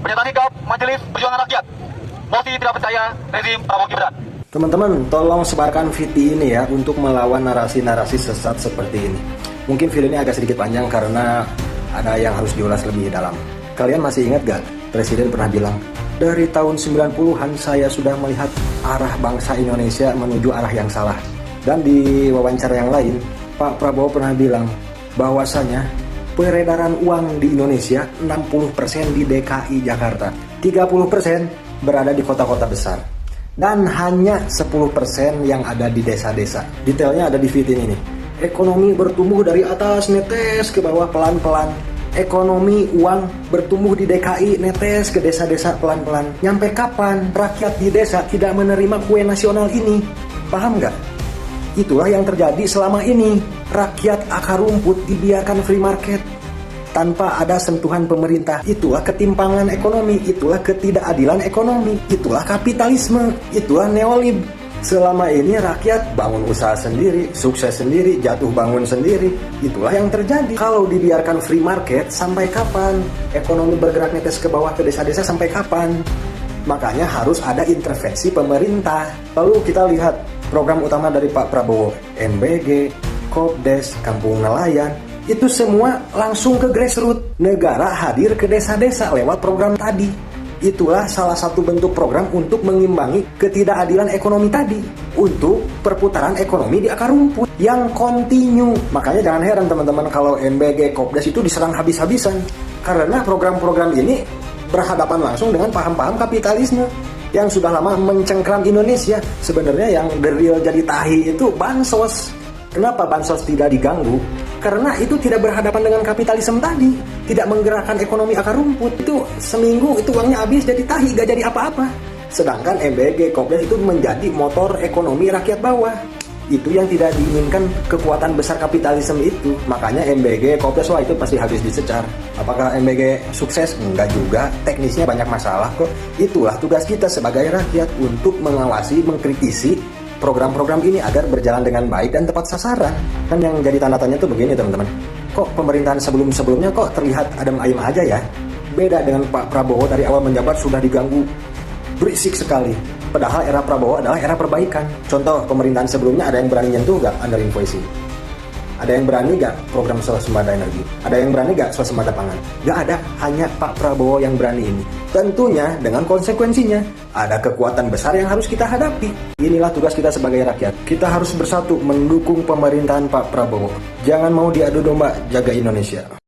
Pernyataan sikap Majelis Perjuangan Rakyat. Mosi tidak percaya rezim Prabowo Gibran. Teman-teman, tolong sebarkan video ini ya untuk melawan narasi-narasi sesat seperti ini. Mungkin video ini agak sedikit panjang karena ada yang harus diulas lebih dalam. Kalian masih ingat gak? Presiden pernah bilang, dari tahun 90-an saya sudah melihat arah bangsa Indonesia menuju arah yang salah. Dan di wawancara yang lain, Pak Prabowo pernah bilang bahwasanya peredaran uang di Indonesia 60% di DKI Jakarta, 30% berada di kota-kota besar, dan hanya 10% yang ada di desa-desa. Detailnya ada di video ini. Ekonomi bertumbuh dari atas netes ke bawah pelan-pelan. Ekonomi uang bertumbuh di DKI netes ke desa-desa pelan-pelan. Nyampe kapan rakyat di desa tidak menerima kue nasional ini? Paham nggak? Itulah yang terjadi selama ini. Rakyat akar rumput dibiarkan free market tanpa ada sentuhan pemerintah. Itulah ketimpangan ekonomi, itulah ketidakadilan ekonomi, itulah kapitalisme, itulah neolib. Selama ini rakyat bangun usaha sendiri, sukses sendiri, jatuh bangun sendiri. Itulah yang terjadi. Kalau dibiarkan free market, sampai kapan? Ekonomi bergerak netes ke bawah ke desa-desa sampai kapan? Makanya harus ada intervensi pemerintah. Lalu kita lihat program utama dari Pak Prabowo, MBG, Kopdes, Kampung Nelayan, itu semua langsung ke grassroots. Negara hadir ke desa-desa lewat program tadi. Itulah salah satu bentuk program untuk mengimbangi ketidakadilan ekonomi tadi. Untuk perputaran ekonomi di akar rumput yang kontinu. Makanya jangan heran teman-teman kalau MBG, Kopdes itu diserang habis-habisan. Karena program-program ini berhadapan langsung dengan paham-paham kapitalisme yang sudah lama mencengkram Indonesia. Sebenarnya yang the real jadi tahi itu bansos. Kenapa bansos tidak diganggu? Karena itu tidak berhadapan dengan kapitalisme tadi, tidak menggerakkan ekonomi akar rumput. Itu seminggu itu uangnya habis jadi tahi, gak jadi apa-apa. Sedangkan MBG, Kopdes itu menjadi motor ekonomi rakyat bawah. Itu yang tidak diinginkan kekuatan besar kapitalisme itu. Makanya MBG, Kopdes, wah itu pasti habis dicecar. Apakah MBG sukses? Enggak juga, teknisnya banyak masalah kok. Itulah tugas kita sebagai rakyat untuk mengawasi, mengkritisi program-program ini agar berjalan dengan baik dan tepat sasaran. Kan yang jadi tanda tanya tuh begini teman-teman. Kok pemerintahan sebelum-sebelumnya kok terlihat adem ayem aja ya? Beda dengan Pak Prabowo dari awal menjabat sudah diganggu berisik sekali. Padahal era Prabowo adalah era perbaikan. Contoh pemerintahan sebelumnya ada yang berani nyentuh gak under invoicing? Ada yang berani gak program swasembada energi? Ada yang berani gak swasembada pangan? Gak ada, hanya Pak Prabowo yang berani ini. Tentunya dengan konsekuensinya, ada kekuatan besar yang harus kita hadapi. Inilah tugas kita sebagai rakyat. Kita harus bersatu mendukung pemerintahan Pak Prabowo. Jangan mau diadu domba, jaga Indonesia.